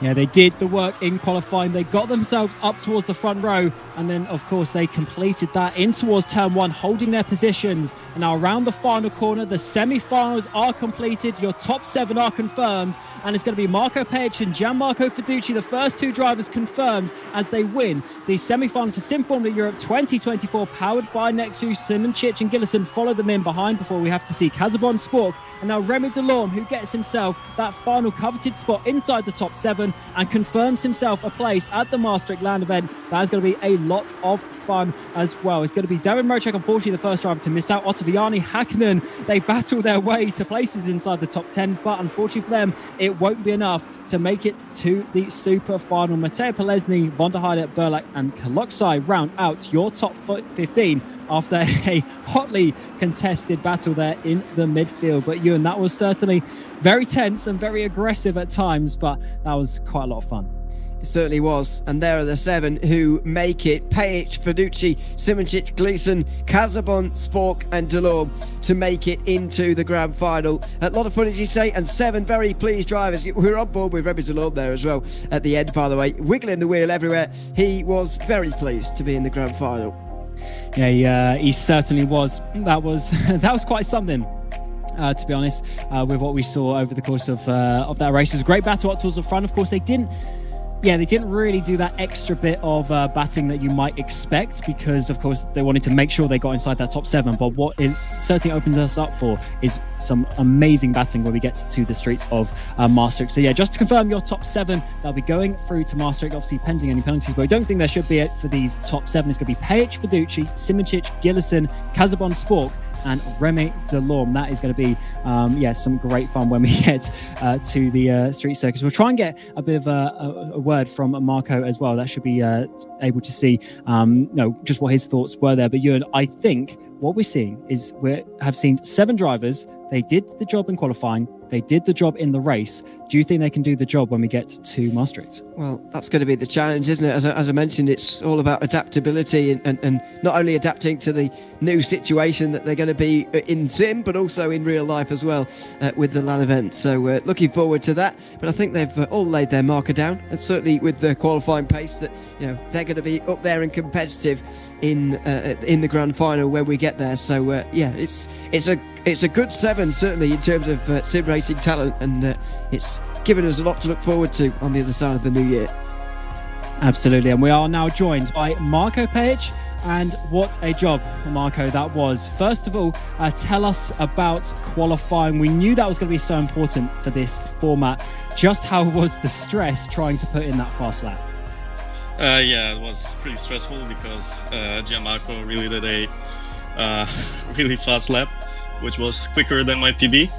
Yeah, they did the work in qualifying. They got themselves up towards the front row, and then, of course, they completed that in towards turn 1, holding their positions. And now around the final corner, the semi-finals are completed. Your top 7 are confirmed, and it's going to be Marco Pejic and Gianmarco Fiducci, the first 2 drivers confirmed as they win the semi-final for Sim Formula Europe 2024, powered by Nextview. Simon Chich and Gillison follow them in behind before we have to see Casabon Spork, and now Remy Delorme, who gets himself that final coveted spot inside the top 7. on and confirms himself a place at the Maastricht Land event. That is going to be a lot of fun as well. It's going to be Darren Mrocek, unfortunately, the first driver to miss out. Ottaviani, Hakkinen, they battle their way to places inside the top 10, but unfortunately for them, it won't be enough to make it to the super final. Mateo Pelesny, Von der Heide, Burlak and Kaloksai round out your top 15 after a hotly contested battle there in the midfield. But Ewan, that was certainly very tense and very aggressive at times, but that was quite a lot of fun. It certainly was. And there are the 7 who make it. Pajic, Feducci, Simoncic, Gleeson, Casabon, Spork and Delorme to make it into the grand final. A lot of fun, as you say, and 7 very pleased drivers. We're on board with Remy Delorme there as well at the end, by the way. Wiggling the wheel everywhere. He was very pleased to be in the grand final. Yeah, he certainly was. That was quite something. To be honest, with what we saw over the course of that race. It was a great battle up towards the front. Of course, they didn't really do that extra bit of batting that you might expect, because of course they wanted to make sure they got inside that top 7. But what it certainly opened us up for is some amazing batting when we get to the streets of Maastricht. So yeah, just to confirm your top 7, they'll be going through to Maastricht, obviously pending any penalties, but I don't think there should be it for these top 7. It's going to be Pajic, Feducci, Simoncic, Gillison, Casabon, Spork and Remy Delorme. That is going to be some great fun when we get to the street circus. We'll try and get a bit of a word from Marco as well. That should be able to see just what his thoughts were there. But Ewan, I think what we're seeing is we have seen 7 drivers. They did the job in qualifying. They did the job in the race. Do you think they can do the job when we get to Maastricht? Well, that's going to be the challenge, isn't it? As I mentioned, it's all about adaptability and not only adapting to the new situation that they're going to be in sim, but also in real life as well with the LAN event. So looking forward to that. But I think they've all laid their marker down, and certainly with the qualifying pace that they're going to be up there and competitive in the grand final when we get there. So it's a good 7 certainly in terms of sim racing talent, and it's given us a lot to look forward to on the other side of the new year. Absolutely, and we are now joined by Marco Pajic, and what a job, Marco, that was. First of all, tell us about qualifying. We knew that was going to be so important for this format. Just how was the stress trying to put in that fast lap? It was pretty stressful because Gianmarco really did a really fast lap, which was quicker than my PB.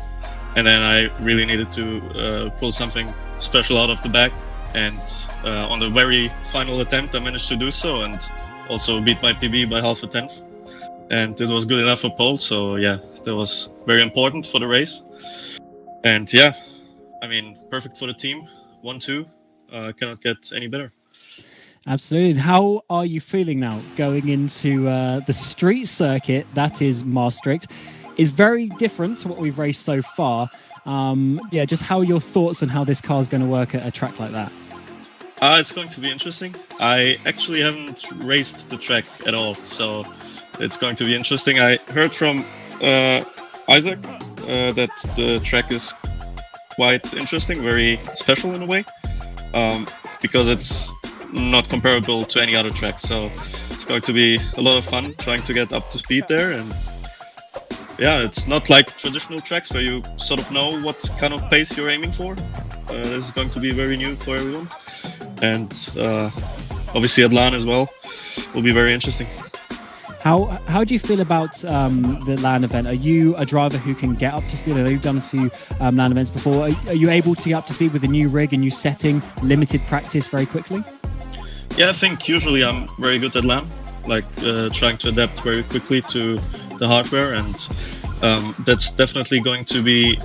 And then I really needed to pull something special out of the bag. And on the very final attempt, I managed to do so and also beat my PB by half a tenth. And it was good enough for pole. So yeah, that was very important for the race. And yeah, I mean, perfect for the team. 1-2, cannot get any better. Absolutely. And how are you feeling now going into the street circuit, that is Maastricht? Is very different to what we've raced so far. Just how are your thoughts on how this car is going to work at a track like that? It's going to be interesting. I actually haven't raced the track at all, so it's going to be interesting. I heard from Isaac that the track is quite interesting, very special in a way, because it's not comparable to any other track. So it's going to be a lot of fun trying to get up to speed there. And yeah, it's not like traditional tracks where you sort of know what kind of pace you're aiming for. This is going to be very new for everyone. And obviously at LAN as well will be very interesting. How do you feel about the LAN event? Are you a driver who can get up to speed? I know you've done a few LAN events before. Are you able to get up to speed with a new rig, a new setting, limited practice very quickly? Yeah, I think usually I'm very good at LAN, like trying to adapt very quickly to the hardware, and that's definitely going to be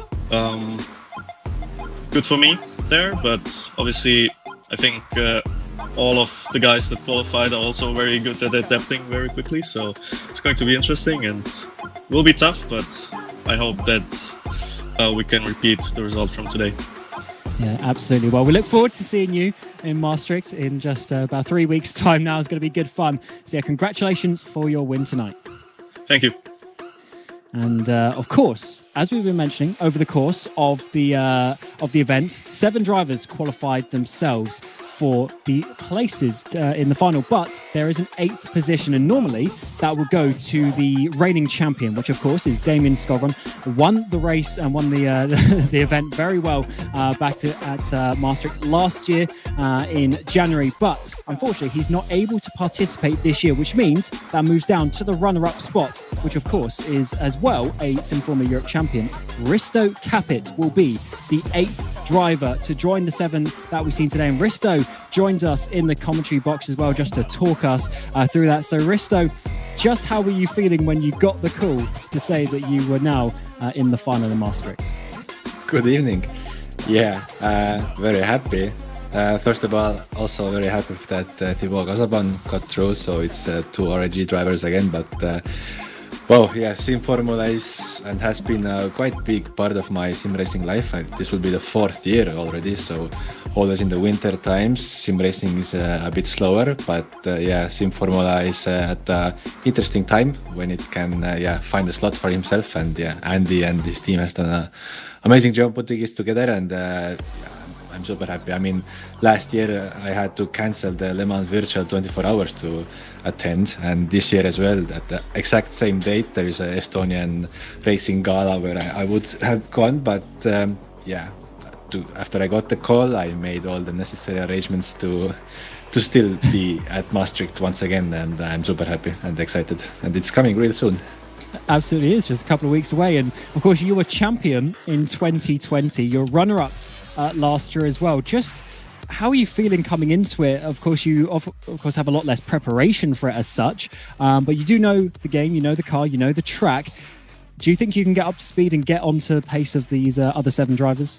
good for me there. But obviously I think all of the guys that qualified are also very good at adapting very quickly, so it's going to be interesting and will be tough, but I hope that we can repeat the result from today. Yeah, absolutely. Well, we look forward to seeing you in Maastricht in just about 3 weeks' time now. It's going to be good fun. So yeah, congratulations for your win tonight. Thank you. And of course, as we've been mentioning, over the course of the event, 7 drivers qualified themselves. for the places in the final, but there is an 8th position, and normally that will go to the reigning champion, which of course is Damien Skovron. Won the race and won the the event very well back at Maastricht last year in January, but unfortunately he's not able to participate this year, which means that moves down to the runner-up spot, which of course is as well a Sim Formula Europe champion. Risto Capit will be the 8th driver to join the 7 that we've seen today, and Risto joins us in the commentary box as well just to talk us through that. So Risto, just how were you feeling when you got the call to say that you were now in the final in Maastricht? Good evening. Yeah, very happy. First of all, also very happy that Thibaut Gazaban got through, so it's 2 RAG drivers again, but well, yeah, sim formula is and has been a quite big part of my sim racing life. This will be the 4th year already, so always in the winter times sim racing is a bit slower, but yeah, sim formula is at an interesting time when it can find a slot for himself, and yeah, Andy and his team has done an amazing job putting it together, and I'm super happy. I mean, last year I had to cancel the Le Mans virtual 24 hours to attend, and this year as well, at the exact same date, there is a Estonian racing gala where I would have gone, but yeah, after I got the call, I made all the necessary arrangements to still be at Maastricht once again, and I'm super happy and excited, and it's coming real soon. Absolutely is, just a couple of weeks away, and of course you were champion in 2020, you're runner-up last year as well. Just how are you feeling coming into it? Of course, you of course have a lot less preparation for it as such, but you do know the game, you know the car, you know the track. Do you think you can get up to speed and get onto the pace of these other 7 drivers?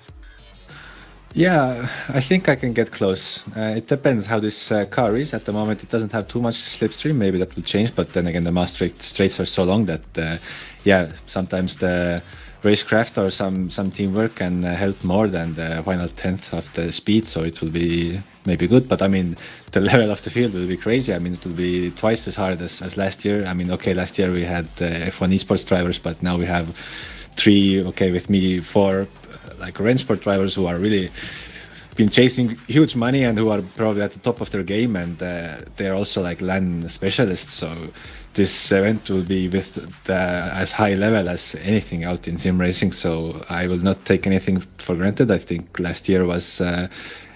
Yeah, I think I can get close. It depends how this car is. At the moment, it doesn't have too much slipstream. Maybe that will change, but then again, the Maastricht straights are so long that yeah, sometimes the racecraft or some teamwork can help more than the final 10th of the speed, so it will be maybe good. But I mean, the level of the field will be crazy. I mean, it will be twice as hard as last year. I mean, okay, last year we had F1 esports drivers, but now we have 3, okay, with me 4 like Rennsport drivers who are really been chasing huge money and who are probably at the top of their game, and they're also like LAN specialists, so this event will be with as high level as anything out in sim racing, so I will not take anything for granted. I think last year was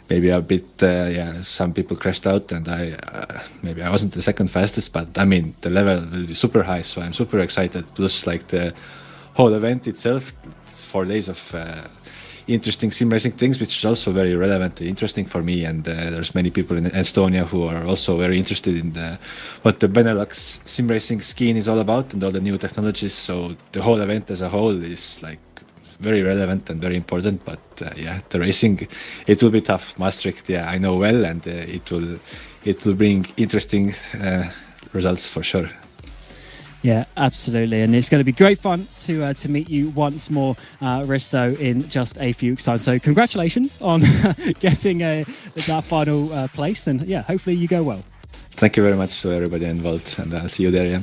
maybe a bit yeah, some people crashed out, and maybe I wasn't the second fastest, but I mean the level will be super high, so I'm super excited. Plus like the whole event itself, it's 4 days of interesting sim racing things, which is also very relevant and interesting for me, and there's many people in Estonia who are also very interested in what the Benelux sim racing scene is all about and all the new technologies, so the whole event as a whole is like very relevant and very important. But yeah, the racing, it will be tough. Maastricht, yeah, I know well, and it will bring interesting results for sure. Yeah, absolutely. And it's going to be great fun to meet you once more, Risto, in just a few weeks' time. So congratulations on getting that final place. And yeah, hopefully you go well. Thank you very much to everybody involved, and I'll see you there, yeah.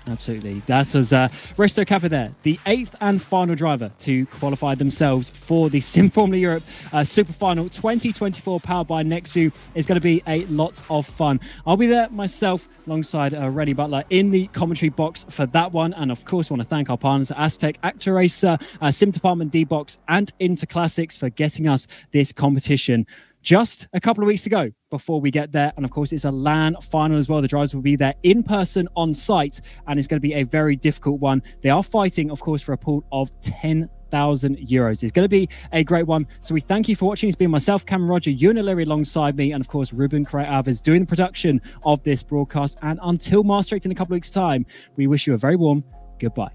Absolutely. That was Risto Capit there, the 8th and final driver to qualify themselves for the Sim Formula Europe Super Final 2024, powered by NextView. It's going to be a lot of fun. I'll be there myself alongside Rennie Butler in the commentary box for that one. And of course, I want to thank our partners at Aztec, ActaRacer, Sim Department, D-Box and Interclassics for getting us this competition just a couple of weeks to go before we get there. And of course, it's a LAN final as well. The drivers will be there in person on site, and it's going to be a very difficult one. They are fighting, of course, for a pool of 10,000 euros. It's going to be a great one. So we thank you for watching. It's been myself, Cameron Rodger, Ewan O'Leary alongside me, and of course, Ruben Correa-Alves doing the production of this broadcast. And until Maastricht in a couple of weeks' time, we wish you a very warm goodbye.